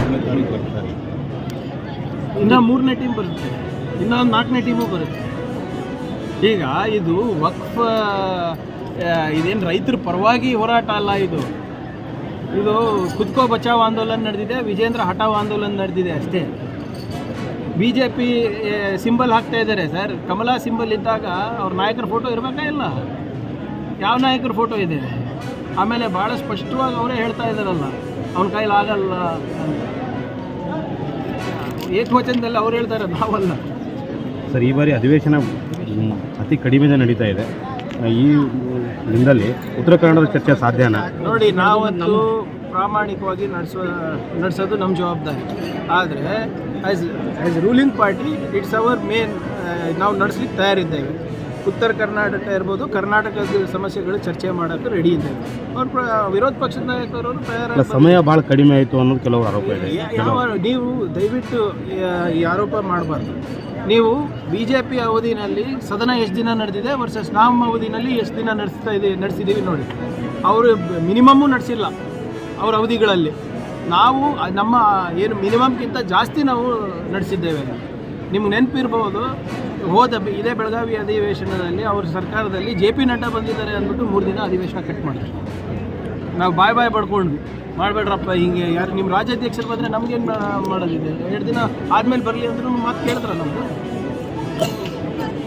4ನೇ ತಾರೀಕು ಬರ್ತಾರೆ. ಇನ್ನು 3ನೇ ಟೀಮ್ ಬರುತ್ತೆ, ಇನ್ನೂ 4ನೇ ಟೀಮು ಬರುತ್ತೆ. ಈಗ ಇದು ವಕ್ಫ್ ಇದೇನು ರೈತರ ಪರವಾಗಿ ಹೋರಾಟ ಅಲ್ಲ, ಇದು ಖುದ್ಕೋ ಬಚಾವ್ ಆಂದೋಲನ ನಡೆದಿದೆ, ವಿಜೇಂದ್ರ ಹಠಾವ್ ಆಂದೋಲನ ನಡೆದಿದೆ ಅಷ್ಟೇ. BJP ಸಿಂಬಲ್ ಹಾಕ್ತಾ ಇದ್ದಾರೆ ಸರ್. ಕಮಲಾ ಸಿಂಬಲ್ ಇದ್ದಾಗ ಅವ್ರ ನಾಯಕರ ಫೋಟೋ ಇರಬೇಕಾ ಇಲ್ಲ? ಯಾವ ನಾಯಕರ ಫೋಟೋ ಇದೆ? ಆಮೇಲೆ ಭಾಳ ಸ್ಪಷ್ಟವಾಗಿ ಅವರೇ ಹೇಳ್ತಾ ಇದ್ದಾರಲ್ಲ, ಅವ್ನ ಕೈಲಿ ಆಗಲ್ಲ ಅಂತ. ಏಕವಚನದಲ್ಲಿ ಅವ್ರು ಹೇಳ್ತಾರೆ, ನಾವಲ್ಲ. ಸರ್, ಈ ಬಾರಿ ಅಧಿವೇಶನ ಅತಿ ಕಡಿಮೆ ನಡೀತಾ ಇದೆ. ಈ ದಿನದಲ್ಲಿ ಉತ್ತರ ಕನ್ನಡದ ಚರ್ಚೆ ಸಾಧ್ಯನಾ? ನೋಡಿ, ನಾವಂತೂ ಪ್ರಾಮಾಣಿಕವಾಗಿ ನಡೆಸೋದು ನಮ್ಮ ಜವಾಬ್ದಾರಿ. ಆದರೆ as ruling party it's hour main. ನಾವು ನಡೆಸ್ಲಿಕ್ಕೆ ತಯಾರಿದ್ದೇವೆ. ಉತ್ತರ ಕರ್ನಾಟಕ ಇರ್ಬೋದು, ಕರ್ನಾಟಕದ ಸಮಸ್ಯೆಗಳು ಚರ್ಚೆ ಮಾಡೋಕ್ಕೆ ರೆಡಿ ಇದ್ದೇವೆ. ಅವ್ರ ವಿರೋಧ ಪಕ್ಷದ ನಾಯಕರು ತಯಾರ. ಸಮಯ ಭಾಳ ಕಡಿಮೆ ಆಯಿತು ಅನ್ನೋದು ಕೆಲವರು ಆರೋಪ ಇದೆ. ನೀವು ದಯವಿಟ್ಟು ಈ ಆರೋಪ ಮಾಡಬಾರ್ದು. ನೀವು BJP ಅವಧಿನಲ್ಲಿ ಸದನ ಎಷ್ಟು ದಿನ ನಡೆದಿದೆ ವರ್ಸಸ್ ನಮ್ಮ ಅವಧಿನಲ್ಲಿ ಎಷ್ಟು ದಿನ ನಡೆಸಿದ್ದೀವಿ ನೋಡಿ. ಅವರು ಮಿನಿಮಮ್ಮು ನಡೆಸಿಲ್ಲ ಅವ್ರ ಅವಧಿಗಳಲ್ಲಿ. ನಾವು ನಮ್ಮ ಏನು ಮಿನಿಮಮ್ಗಿಂತ ಜಾಸ್ತಿ ನಾವು ನಡೆಸಿದ್ದೇವೆ. ನಿಮ್ಗೆ ನೆನಪಿರ್ಬೋದು, ಇದೇ ಬೆಳಗಾವಿ ಅಧಿವೇಶನದಲ್ಲಿ ಅವ್ರ ಸರ್ಕಾರದಲ್ಲಿ JP ನಡ್ಡಾ ಬಂದಿದ್ದಾರೆ ಅಂದ್ಬಿಟ್ಟು 3 ದಿನ ಅಧಿವೇಶನ ಕಟ್ ಮಾಡಿದ್ರು. ನಾವು ಬಾಯ್ ಪಡ್ಕೊಂಡ್ವಿ, ಮಾಡಬೇಡ್ರಪ್ಪ ಹಿಂಗೆ. ಯಾರು ನಿಮ್ಮ ರಾಜ್ಯಾಧ್ಯಕ್ಷರು ಬಂದರೆ ನಮಗೇನು ಮಾಡೋದಿದೆ? 2 ದಿನ ಆದಮೇಲೆ ಬರಲಿ ಅಂದ್ರೂ ಮಾತು ಕೇಳಿದ್ರ ನಮ್ಮದು.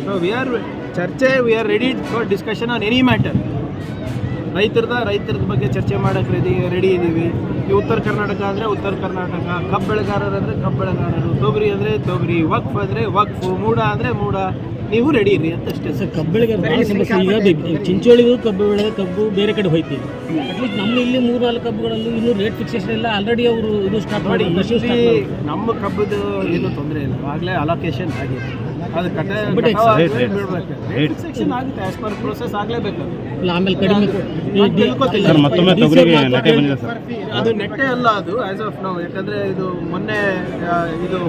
So we are ready for discussion on any matter. ರೈತರದ ಬಗ್ಗೆ ಚರ್ಚೆ ಮಾಡೋಕ್ಕೆ ರೆಡಿ ಇದ್ದೀವಿ. ಈ ಉತ್ತರ ಕರ್ನಾಟಕ ಅಂದರೆ ಉತ್ತರ ಕರ್ನಾಟಕ, ಕಬ್ಬು ಬೆಳೆಗಾರರು ಅಂದರೆ ಕಬ್ಬು ಬೆಳೆಗಾರರು, ತೊಗರಿ ಅಂದರೆ ತೊಗರಿ, ವಕ್ಫ್ ಅಂದರೆ ವಕ್ಫ್, ಮೂಡ ಅಂದರೆ ಮೂಡ. ನೀವು ರೆಡಿ ಇರಿ ಅಂತ ಅಷ್ಟೇ ಸರ್. ಕಬ್ಬು ಬೆಳೆಗಾರ ಭಾಳ ಸಮಸ್ಯೆ. ಈಗ ಚಿಂಚೋಳಿಗೂ ಕಬ್ಬು ಕಬ್ಬು ಬೇರೆ ಕಡೆ ಹೋಯ್ತೀವಿ. ಅಟ್ಲೀಸ್ಟ್ ನಮ್ಮ ಇಲ್ಲಿ 3-4 ಕಬ್ಬುಗಳಲ್ಲೂ ಇನ್ನೂ ರೇಟ್ ಫಿಕ್ಸೇಷನ್ ಇಲ್ಲ. ಆಲ್ರೆಡಿ ಅವರು ಇದು ಸ್ಟಾರ್ಟ್ ಮಾಡಿ. ನಮ್ಮ ಕಬ್ಬದು ಏನೂ ತೊಂದರೆ ಇಲ್ಲ, ಆಗಲೇ ಅಲೋಕೇಶನ್ ಆಗಿದೆ. ಅದು ಫಿಕ್ಸೇಷನ್ ಆಗುತ್ತೆ, ಆ್ಯಸ್ ಪರ್ ಪ್ರೋಸೆಸ್ ಆಗಲೇಬೇಕು. ಆಮೇಲೆ ಕಡಿಮೆ ಅದು ನೆಟ್ಟೆ ಅಲ್ಲ, ಅದು ಆ್ಯಸ್ ಆಫ್ ನಾವು. ಯಾಕಂದರೆ ಇದು ಮೊನ್ನೆ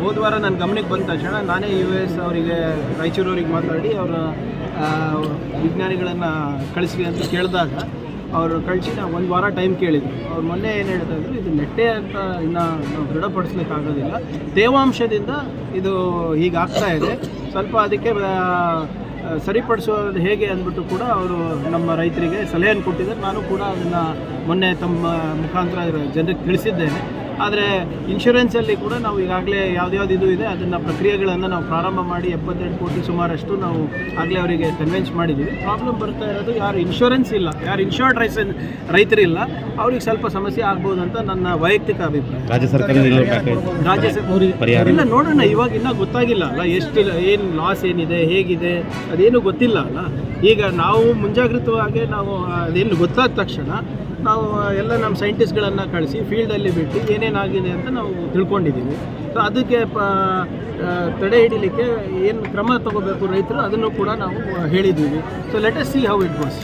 ಹೋದ ವಾರ ನನ್ನ ಗಮನಕ್ಕೆ ಬಂದ ತಕ್ಷಣ ನಾನೇ US ಅವರಿಗೆ, ರಾಯಚೂರವ್ರಿಗೆ ಮಾತಾಡಿ ಅವರ ವಿಜ್ಞಾನಿಗಳನ್ನು ಕಳಿಸಿ ಅಂತ ಕೇಳಿದಾಗ ಅವರು ಕಳಿಸಿ ನಾವು 1 ವಾರ ಟೈಮ್ ಕೇಳಿದ್ವಿ. ಅವ್ರು ಮೊನ್ನೆ ಏನು ಹೇಳ್ತಾ ಇದ್ರು, ಇದು ನೆಟ್ಟೆ ಅಂತ ಇನ್ನೂ ನಾವು ದೃಢಪಡಿಸ್ಲಿಕ್ಕೆ ಆಗೋದಿಲ್ಲ. ತೇವಾಂಶದಿಂದ ಇದು ಹೀಗಾಗ್ತಾ ಇದೆ, ಸ್ವಲ್ಪ ಅದಕ್ಕೆ ಸರಿಪಡಿಸೋದು ಹೇಗೆ ಅಂದ್ಬಿಟ್ಟು ಕೂಡ ಅವರು ನಮ್ಮ ರೈತರಿಗೆ ಸಲಹೆಯನ್ನು ಕೊಟ್ಟಿದ್ದಾರೆ. ನಾನು ಕೂಡ ಅದನ್ನು ಮೊನ್ನೆ ತಮ್ಮ ಮುಖಾಂತರ ಜನರಿಗೆ ತಿಳಿಸಿದ್ದೇನೆ. ಆದರೆ ಇನ್ಶೂರೆನ್ಸಲ್ಲಿ ಕೂಡ ನಾವು ಈಗಾಗಲೇ ಯಾವ್ದು ಇದು ಇದೆ, ಅದನ್ನು ಪ್ರಕ್ರಿಯೆಗಳನ್ನು ನಾವು ಪ್ರಾರಂಭ ಮಾಡಿ 78 ಕೋಟಿ ಸುಮಾರಷ್ಟು ನಾವು ಆಗಲೇ ಅವರಿಗೆ ಕನ್ವಿನ್ಸ್ ಮಾಡಿದ್ದೀವಿ. ಪ್ರಾಬ್ಲಮ್ ಬರ್ತಾ ಇರೋದು ಯಾರು ಇನ್ಶೂರೆನ್ಸ್ ಇಲ್ಲ, ಯಾರು ಇನ್ಶೂರ್ಡ್ ರೈತರಿಲ್ಲ, ಅವ್ರಿಗೆ ಸ್ವಲ್ಪ ಸಮಸ್ಯೆ ಆಗ್ಬೋದು ಅಂತ ನನ್ನ ವೈಯಕ್ತಿಕ ಅಭಿಪ್ರಾಯ. ರಾಜ್ಯ ಸರ್ಕಾರ ಇಲ್ಲ, ನೋಡೋಣ. ಇವಾಗ ಇನ್ನೂ ಗೊತ್ತಾಗಿಲ್ಲ ಅಲ್ಲ, ಏನು ಲಾಸ್ ಏನಿದೆ, ಹೇಗಿದೆ, ಅದೇನು ಗೊತ್ತಿಲ್ಲ ಅಲ್ಲ. ಈಗ ನಾವು ಮುಂಜಾಗ್ರತವಾಗಿ ನಾವು ಅದೇನು ಗೊತ್ತಾದ ತಕ್ಷಣ ನಾವು ಎಲ್ಲ ನಮ್ಮ ಸೈಂಟಿಸ್ಟ್ಗಳನ್ನು ಕಳಿಸಿ ಫೀಲ್ಡಲ್ಲಿ ಬಿಟ್ಟು ಏನೇನಾಗಿದೆ ಅಂತ ನಾವು ತಿಳ್ಕೊಂಡಿದ್ದೀವಿ. ಸೊ ಅದಕ್ಕೆ ತಡೆ ಹಿಡಿಲಿಕ್ಕೆ ಏನು ಕ್ರಮ ತಗೋಬೇಕು ರೈತರು, ಅದನ್ನು ಕೂಡ ನಾವು ಹೇಳಿದ್ದೀವಿ. So let us see how it goes.